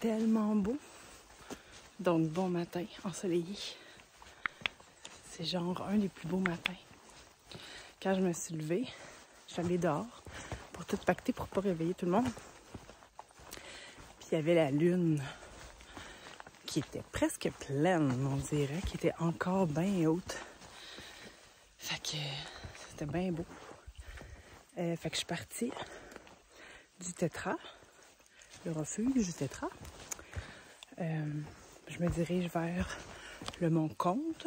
tellement beau. Donc, bon matin, ensoleillé. C'est genre un des plus beaux matins. Quand je me suis levée, je suis allée dehors pour tout pacter pour pas réveiller tout le monde. Puis il y avait la lune qui était presque pleine, on dirait, qui était encore bien haute. Fait que c'était bien beau. Fait que je suis partie du Tétra, le refuge du Tétra. Je me dirige vers le mont Comte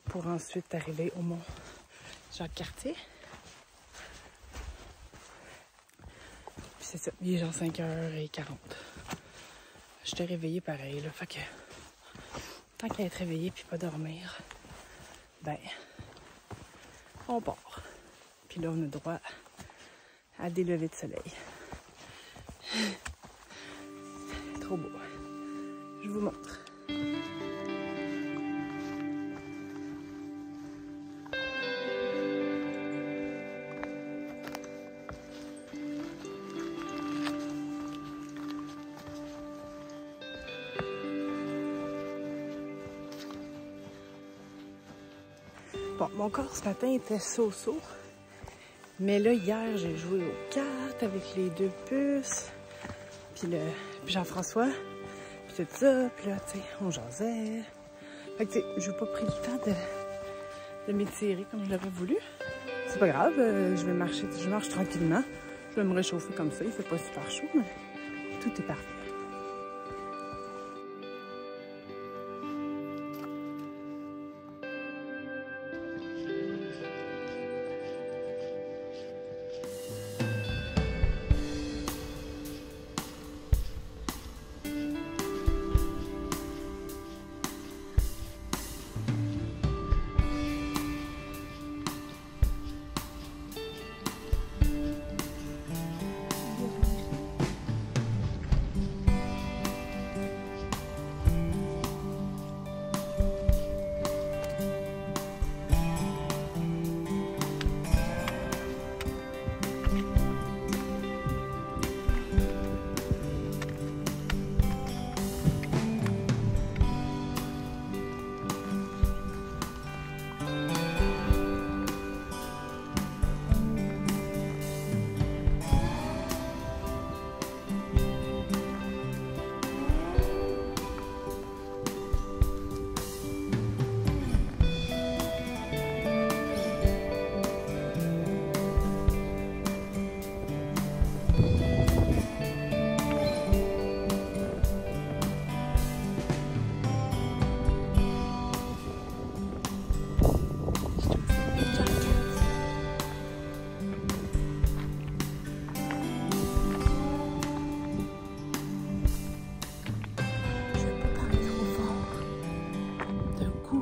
pour ensuite arriver au mont Jacques-Cartier. Puis c'est ça, il est genre 5h40. Je t'ai réveillée pareil, là. Fait que tant qu'à être réveillée puis pas dormir, ben, on part. Puis là, on a droit à des levées de soleil. Trop beau. Je vous montre. Bon, mon corps ce matin était so-so. Mais là, hier, j'ai joué aux cartes avec les deux puces. Puis Jean-François. Puis tout ça. Puis là, tu sais, on jasait. Fait que, tu sais, j'ai pas pris le temps de m'étirer comme je l'aurais voulu. C'est pas grave, je marche tranquillement. Je vais me réchauffer comme ça. Il fait pas super chaud, mais tout est parfait.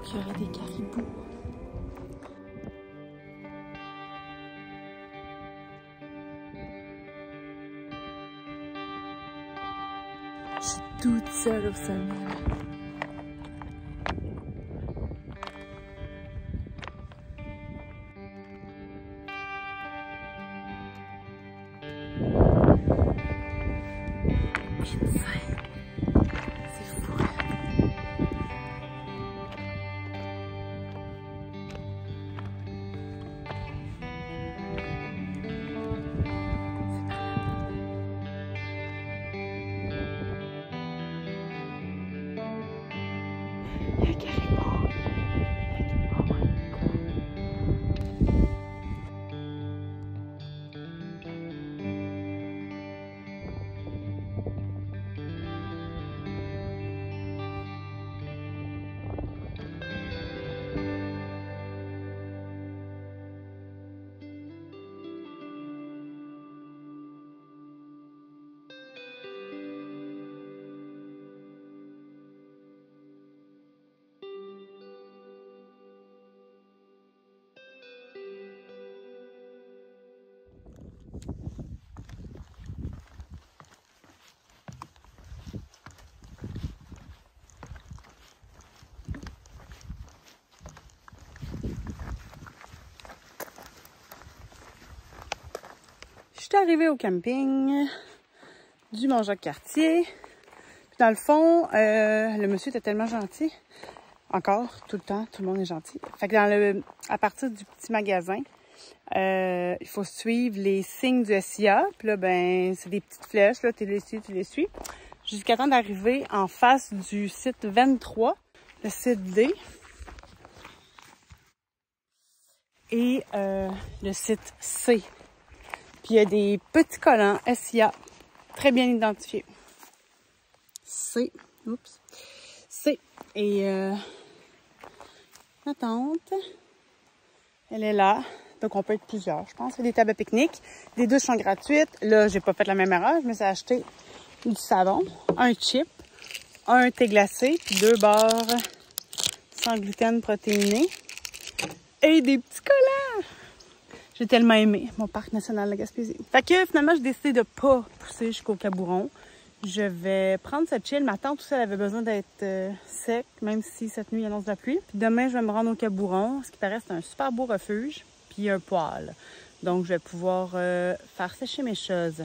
Qu'il y aurait des caribous. Je suis toute seule au sommet. Je suis arrivée au camping du Mont Jacques-Cartier. dans le fond, le monsieur était tellement gentil. Encore, tout le temps, tout le monde est gentil. Fait que à partir du petit magasin, il faut suivre les signes du SIA. Puis là, ben, c'est des petites flèches, là, tu les suis. Jusqu'à temps d'arriver en face du site 23, le site D. Et le site C. Puis il y a des petits collants SIA, très bien identifiés. C. Oups. C. Et ma tante, elle est là. Donc, on peut être plusieurs. Je pense qu'il y a des tables à pique-nique. Des douches sont gratuites. Là, j'ai pas fait la même erreur. Je me suis acheté du savon, un chip, un thé glacé, puis 2 barres sans gluten protéiné et des petits collants. J'ai tellement aimé mon parc national de Gaspésie. Fait que finalement, j'ai décidé de pas pousser jusqu'au Cabouron. Je vais prendre ce chill. Ma tante, tout ça, elle avait besoin d'être sec, même si cette nuit, il annonce de la pluie. Puis demain, je vais me rendre au Cabouron. Ce qui paraît, c'est un super beau refuge. Puis un poêle. Donc, je vais pouvoir faire sécher mes choses.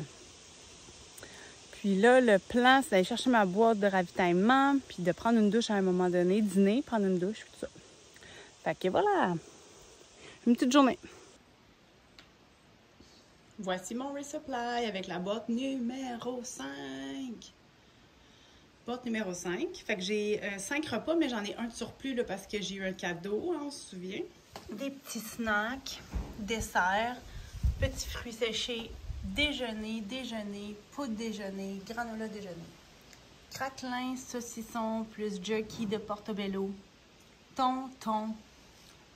Puis là, le plan, c'est d'aller chercher ma boîte de ravitaillement, puis de prendre une douche à un moment donné, dîner, prendre une douche, tout ça. Fait que voilà, une petite journée. Voici mon resupply avec la boîte numéro 5. Boîte numéro 5. Fait que j'ai 5 repas, mais j'en ai un de surplus là, parce que j'ai eu un cadeau, hein, on se souvient. Des petits snacks, dessert, petits fruits séchés, déjeuner, poudre déjeuner, granola déjeuner. Craquelin, saucisson, plus jerky de Portobello, thon,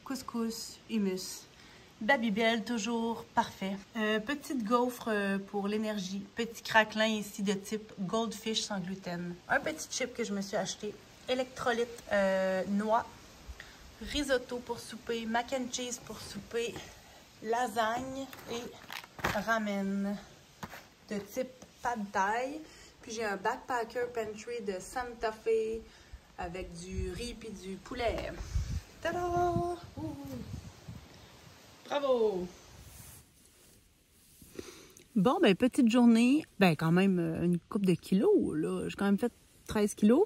couscous, hummus. Babybel, toujours parfait. Petite gaufre pour l'énergie. Petit craquelin ici de type Goldfish sans gluten. Un petit chip que je me suis acheté. Électrolyte noix. Risotto pour souper. Mac and cheese pour souper. Lasagne et ramen de type pad thai. Puis j'ai un backpacker pantry de Santa Fe avec du riz puis du poulet. Tada! Bravo! Bon, ben, petite journée. Ben, quand même, une couple de kilos, là. J'ai quand même fait 13 kilos.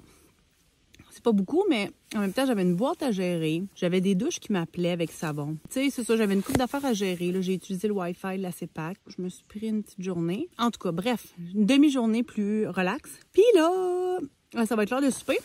C'est pas beaucoup, mais en même temps, j'avais une boîte à gérer. J'avais des douches qui m'appelaient avec savon. Tu sais, c'est ça, j'avais une couple d'affaires à gérer. Là, j'ai utilisé le Wi-Fi de la CEPAC. Je me suis pris une petite journée. En tout cas, bref, une demi-journée plus relax. Puis là, ça va être l'heure de souper.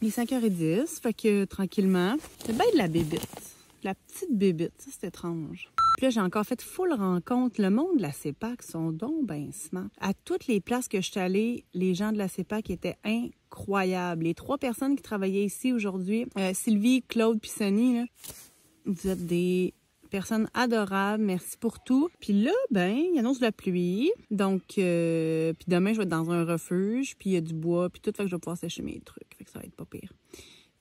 Il est 5h10, fait que tranquillement, c'est bien de la bébite. La petite bébite, ça c'est étrange. Puis là, j'ai encore fait full rencontre. Le monde de la CEPAC sont donc ben smart. À toutes les places que je suis allée, les gens de la CEPAC étaient incroyables. Les 3 personnes qui travaillaient ici aujourd'hui, Sylvie, Claude puis Sonny, là, vous êtes des personnes adorables. Merci pour tout. Puis là, ben, il annonce de la pluie. Donc, puis demain, je vais être dans un refuge. Puis il y a du bois. Puis tout, fait que je vais pouvoir sécher mes trucs. Fait que ça va être pas pire.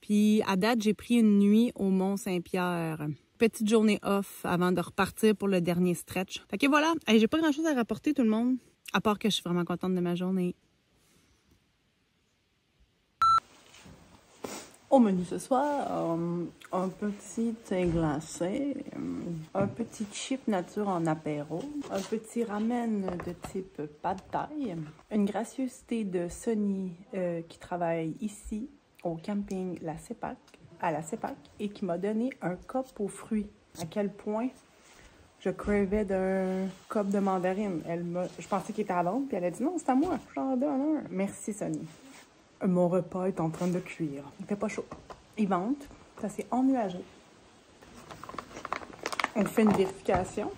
Puis à date, j'ai pris une nuit au Mont-Saint-Pierre. Petite journée off avant de repartir pour le dernier stretch. Fait que voilà, j'ai pas grand-chose à rapporter tout le monde, à part que je suis vraiment contente de ma journée. Au menu ce soir, un petit thé glacé, un petit chip nature en apéro, un petit ramen de type pad thai, une gracieuseté de Sonny qui travaille ici au camping à la CEPAC et qui m'a donné un cup aux fruits. À quel point je cravais d'un cup de mandarine. Je pensais qu'il était à vendre, puis elle a dit non, c'est à moi, j'en donne un. Merci Sonny. Mon repas est en train de cuire. Il fait pas chaud. Il vente, ça s'est ennuagé. On fait une vérification.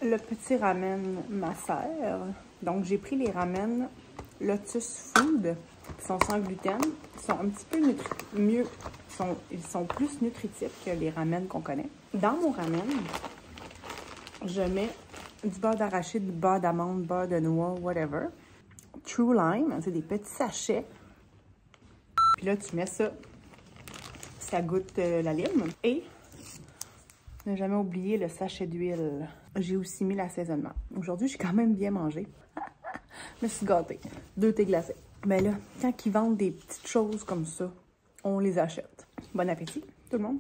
Le petit ramen macère. Donc j'ai pris les ramen Lotus Food qui sont sans gluten. Ils sont un petit peu mieux. Ils sont plus nutritifs que les ramen qu'on connaît. Dans mon ramen, je mets du beurre d'arachide, du beurre d'amande, beurre de noix, whatever. True Lime, c'est des petits sachets. Puis là, tu mets ça. Ça goûte la lime. Et ne jamais oublier le sachet d'huile. J'ai aussi mis l'assaisonnement. Aujourd'hui, j'ai quand même bien mangé. Je me suis gâtée. 2 thés glacés. Mais là, quand ils vendent des petites choses comme ça, on les achète. Bon appétit, tout le monde!